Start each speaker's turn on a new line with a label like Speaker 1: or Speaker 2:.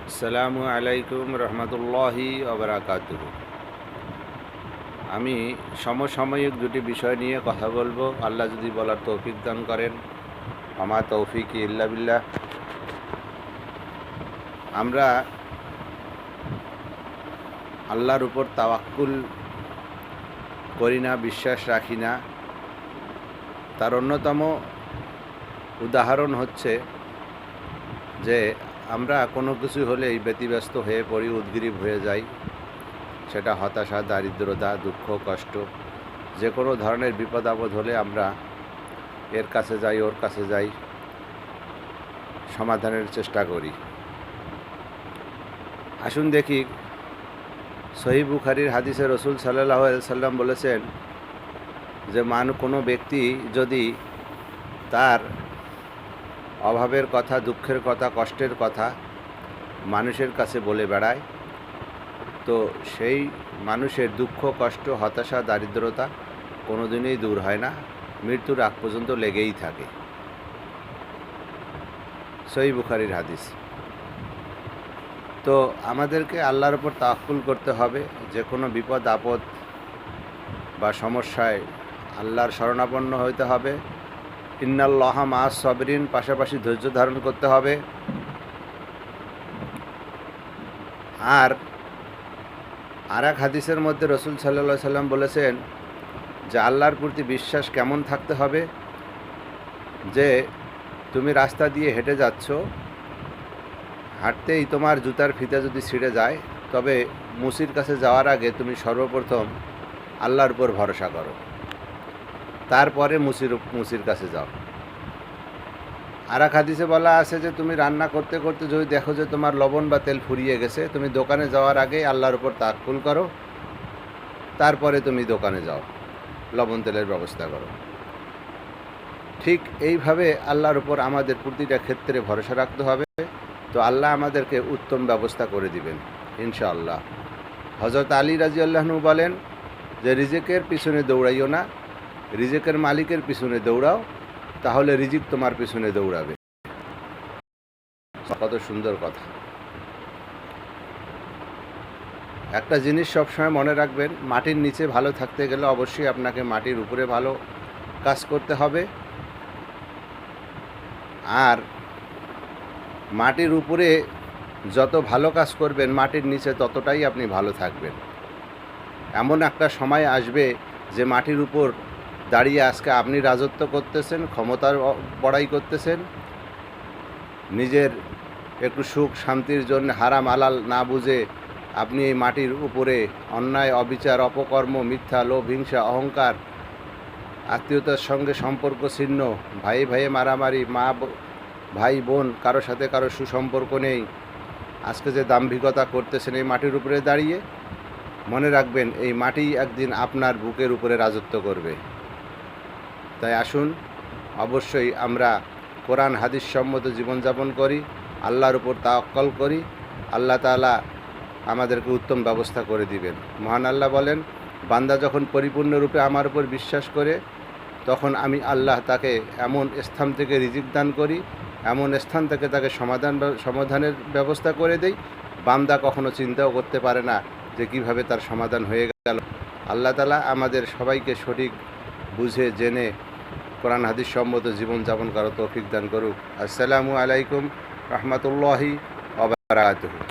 Speaker 1: আসসালামু আলাইকুম রহমতুল্লাহি ওবরাকাতুহু। আমি সমসাময়িক দুটি বিষয় নিয়ে কথা বলবো, আল্লাহ যদি বলার তৌফিক দান করেন। আমা তৌফিক ইল্লা বিল্লাহ। আমরা আল্লাহর উপর তাওয়াক্কুল করি না, বিশ্বাস রাখি না। তার অন্যতম উদাহরণ হচ্ছে যে আমরা কোনো কিছু হলেই ব্যতিব্যস্ত হয়ে পড়ি, উদ্গ্রীব হয়ে যাই। সেটা হতাশা, দারিদ্রতা, দুঃখ, কষ্ট, যে কোনো ধরনের বিপদ আপদ হলে আমরা এর কাছে যাই, ওর কাছে যাই, সমাধানের চেষ্টা করি। আসুন দেখি, সহিহ বুখারীর হাদিসে রসুল সাল্লাল্লাহু আলাইহি সাল্লাম বলেছেন যে কোনো ব্যক্তি যদি তার অভাবের কথা, দুঃখের কথা, কষ্টের কথা মানুষের কাছে বলে বেড়ায়, তো সেই মানুষের দুঃখ, কষ্ট, হতাশা, দারিদ্রতা কোনো দিনই দূর হয় না, মৃত্যুর আগ পর্যন্ত লেগেই থাকে। সহিহ বুখারীর হাদিস। তো আমাদেরকে আল্লাহর উপর তাওয়াক্কুল করতে হবে। যে কোনো বিপদ আপদ বা সমস্যায় আল্লাহর শরণাপন্ন হইতে হবে। ইন্নাল্লাহা মাআস সাবিরিন, পাশাপাশি ধৈর্য ধারণ করতে হবে। আর এক হাদিসের মধ্যে রসুল সাল্লাল্লাহু আলাইহি সাল্লাম বলেছেন যে আল্লাহর প্রতি বিশ্বাস কেমন থাকতে হবে, যে তুমি রাস্তা দিয়ে হেঁটে যাচ্ছ, হাঁটতেই তোমার জুতার ফিতা যদি ছিঁড়ে যায়, তবে মুসির কাছে যাওয়ার আগে তুমি সর্বপ্রথম আল্লাহর উপর ভরসা করো, তারপরে মুসির কাছে যাও। আর এক হাদিসে বলা আছে যে তুমি রান্না করতে করতে যদি দেখো যে তোমার লবণ বা তেল ফুরিয়ে গেছে, তুমি দোকানে যাওয়ার আগেই আল্লাহর উপর তাওয়াক্কুল করো, তারপরে তুমি দোকানে যাও, লবণ তেলের ব্যবস্থা করো। ঠিক এইভাবে আল্লাহর উপর আমাদের প্রতিটা ক্ষেত্রে ভরসা রাখতে হবে। তো আল্লাহ আমাদেরকে উত্তম ব্যবস্থা করে দিবেন ইনশাআল্লাহ। হযরত আলী রাদিয়াল্লাহু আনহু বলেন যে রিজিকের পিছনে দৌড়াইও না, রিজিকের মালিকের পিছনে দৌড়াও, তাহলে রিজিক তোমার পিছনে দৌড়াবে। কত সুন্দর কথা। একটা জিনিস সবসময় মনে রাখবেন, মাটির নিচে ভালো থাকতে গেলে অবশ্যই আপনাকে মাটির উপরে ভালো কাজ করতে হবে। আর মাটির উপরে যত ভালো কাজ করবেন, মাটির নিচে ততটাই আপনি ভালো থাকবেন। এমন একটা সময় আসবে যে মাটির উপর দাঁড়িয়ে আজকে আপনি রাজত্ব করতেছেন, ক্ষমতার বড়াই করতেছেন, নিজের একটু সুখ শান্তির জন্য হারাম হালাল না বুঝে আপনি এই মাটির উপরে অন্যায়, অবিচার, অপকর্ম, মিথ্যা, লোভ, হিংসা, অহংকার, আত্মীয়তার সঙ্গে সম্পর্ক ছিন্ন, ভাই ভাইয়ে মারামারি, ভাই বোন কারো সাথে কারো সুসম্পর্ক নেই, আজকে যে দাম্ভিকতা করতেছেন এই মাটির উপরে দাঁড়িয়ে, মনে রাখবেন এই মাটি একদিন আপনার বুকের উপরে রাজত্ব করবে। তাই আসুন অবশ্যই আমরা কোরআন হাদিস সম্মত জীবনযাপন করি, আল্লাহর উপর তাওয়াক্কুল করি, আল্লাহ তাআলা আমাদেরকে উত্তম ব্যবস্থা করে দিবেন। মহান আল্লাহ বলেন, বান্দা যখন পরিপূর্ণরূপে আমার উপর বিশ্বাস করে, তখন আমি আল্লাহ তাকে এমন স্থান থেকে রিজিক দান করি, এমন স্থান থেকে তাকে সমাধানের ব্যবস্থা করে দেই, বান্দা কখনো চিন্তাও করতে পারে না যে কিভাবে তার সমাধান হয়ে গেল। আল্লাহ তাআলা আমাদের সবাইকে সঠিক বুঝে জেনে কোরআন হাদিস সম্মত জীবনযাপন করার তৌফিক দান করুক। আসসালামু আলাইকুম রহমতুল্লাহি ওয়া বারাকাতুহু।